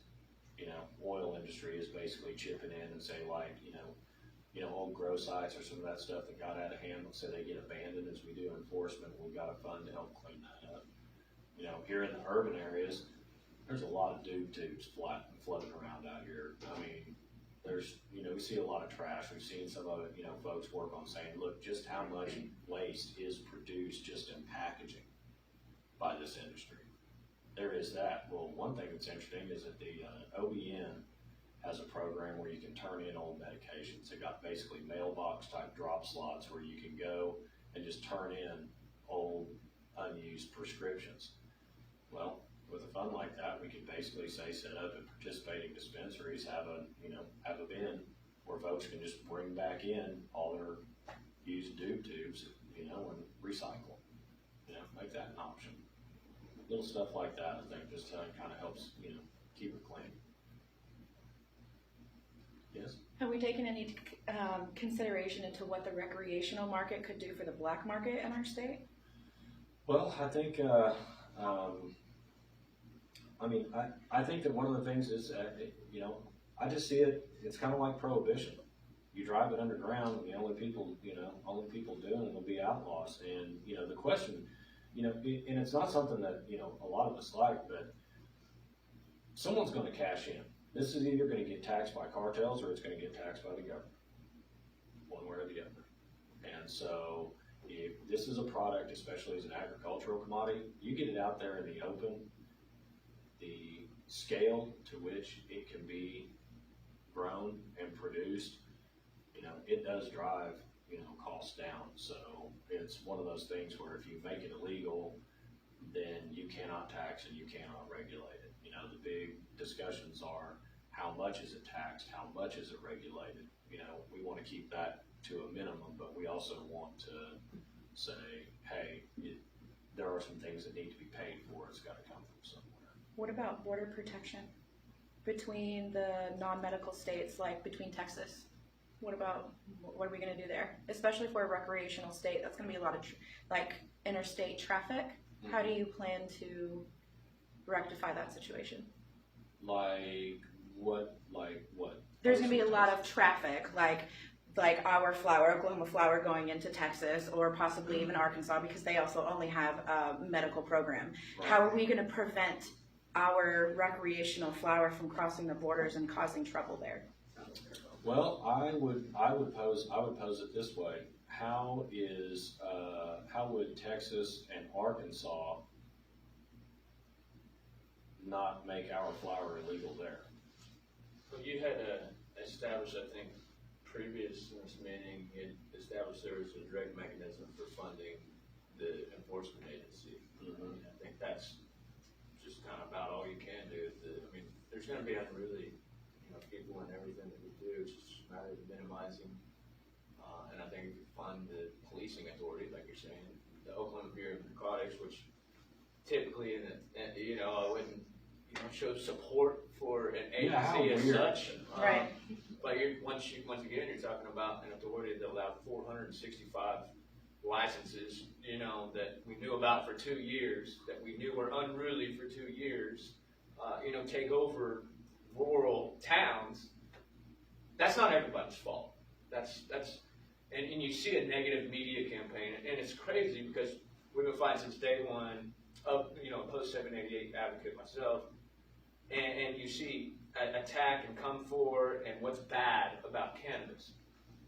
Oil industry is basically chipping in and say like, old grow sites or some of that stuff that got out of hand. Let's say they get abandoned as we do enforcement. We've got a fund to help clean that up. Here in the urban areas, there's a lot of doob tubes floating around out here. I mean, there's, we see a lot of trash. We've seen some of it, folks work on saying, look, just how much waste is produced just in packaging by this industry. There is that. Well, one thing that's interesting is that the OBN has a program where you can turn in old medications. They got basically mailbox type drop slots where you can go and just turn in old unused prescriptions. Well, with a fund like that, we could basically say set up at participating dispensaries, have a bin where folks can just bring back in all their used doob tubes, and recycle. Make that an option. Little stuff like that, I think, just kind of helps, keep it clean. Yes? Have we taken any consideration into what the recreational market could do for the black market in our state? Well, I think, I think that one of the things is, I just see it's kind of like prohibition. You drive it underground, and the only people doing it will be outlaws. And, the question, and it's not something that, a lot of us like, but someone's going to cash in. This is either going to get taxed by cartels or it's going to get taxed by the government, one way or the other. And so if this is a product, especially as an agricultural commodity, you get it out there in the open, the scale to which it can be grown and produced, it does drive, costs down. So it's one of those things where if you make it illegal, then you cannot tax and you cannot regulate it. The big discussions are how much is it taxed, how much is it regulated. We want to keep that to a minimum, but we also want to say, hey, there are some things that need to be paid for. It's got to come from somewhere. What about border protection between the non-medical states, like between Texas? What are we going to do there? Especially for a recreational state, that's going to be a lot of interstate traffic. Mm-hmm. How do you plan to rectify that situation? Like what? There's going to be a lot of traffic, like our flour, Oklahoma flour, going into Texas or possibly even Arkansas, because they also only have a medical program. Right. How are we going to prevent our recreational flour from crossing the borders and causing trouble there? Well, I would pose it this way: how would Texas and Arkansas not make our flower illegal there. Well, you had established, I think, previous to this meeting, you had established there was a direct mechanism for funding the enforcement agency. And I think that's just kind of about all you can do. I mean, there's gonna be unruly, people in everything that we do. It's just a matter of minimizing. And I think if you fund the policing authority, like you're saying, the Oklahoma Bureau of Narcotics, which typically, I wouldn't, show support for an agency as such. Right. But once again, you're talking about an authority that allowed 465 licenses, that we knew about for 2 years, that we knew were unruly for 2 years, take over rural towns. That's not everybody's fault. And you see a negative media campaign, and it's crazy because we've been fighting since day one of, post 788 advocate myself, and you see attack and come forward and what's bad about cannabis.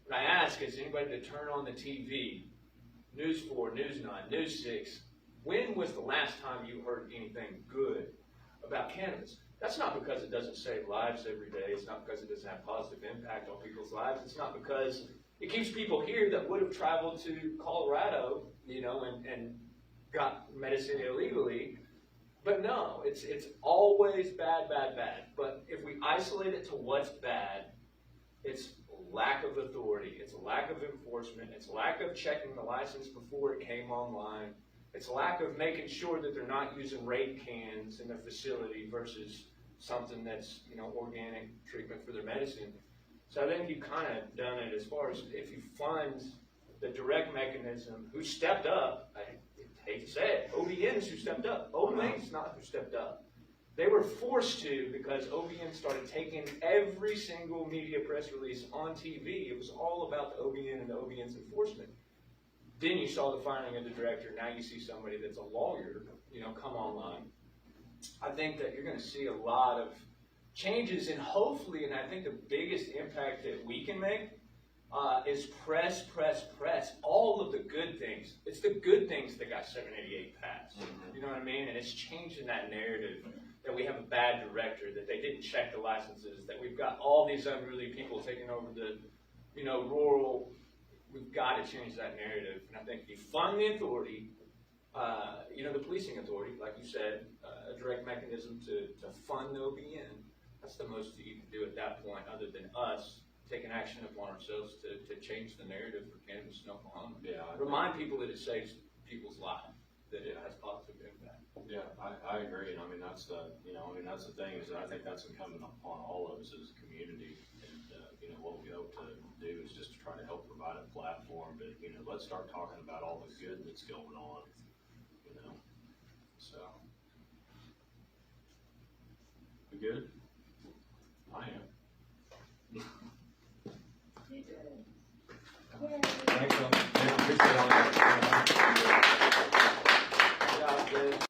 When I ask, is anybody to turn on the TV, News 4, News 9, News 6, when was the last time you heard anything good about cannabis? That's not because it doesn't save lives every day. It's not because it doesn't have positive impact on people's lives. It's not because it keeps people here that would have traveled to Colorado, and got medicine illegally. But no, it's always bad, bad, bad. But if we isolate it to what's bad, it's lack of authority, it's a lack of enforcement, it's a lack of checking the license before it came online, it's a lack of making sure that they're not using raid cans in their facility versus something that's, organic treatment for their medicine. So I think you've kind of done it as far as if you fund the direct mechanism, who stepped up, I hate to say it, OBN's who stepped up. OMA's not who stepped up. They were forced to because OBN started taking every single media press release on TV. It was all about the OBN and the OBN's enforcement. Then you saw the firing of the director. Now you see somebody that's a lawyer, come online. I think that you're going to see a lot of changes, and hopefully, and I think the biggest impact that we can make is press all of the good things. It's the good things that got 788 passed. You know what I mean? And it's changing that narrative that we have a bad director, that they didn't check the licenses, that we've got all these unruly people taking over the, rural. We've got to change that narrative. And I think if you fund the authority, the policing authority, like you said, a direct mechanism to fund the OBN, that's the most that you can do at that point, other than us taking action upon ourselves to change the narrative for cannabis in Oklahoma. Yeah. Remind people that it saves people's lives, that it has positive impact. Yeah, I agree, and that's the, that's the thing, is that I think that's incumbent upon all of us as a community, and, what we hope to do is just to try to help provide a platform, but, let's start talking about all the good that's going on, so. We good? I am. You did. Thanks, appreciate all that.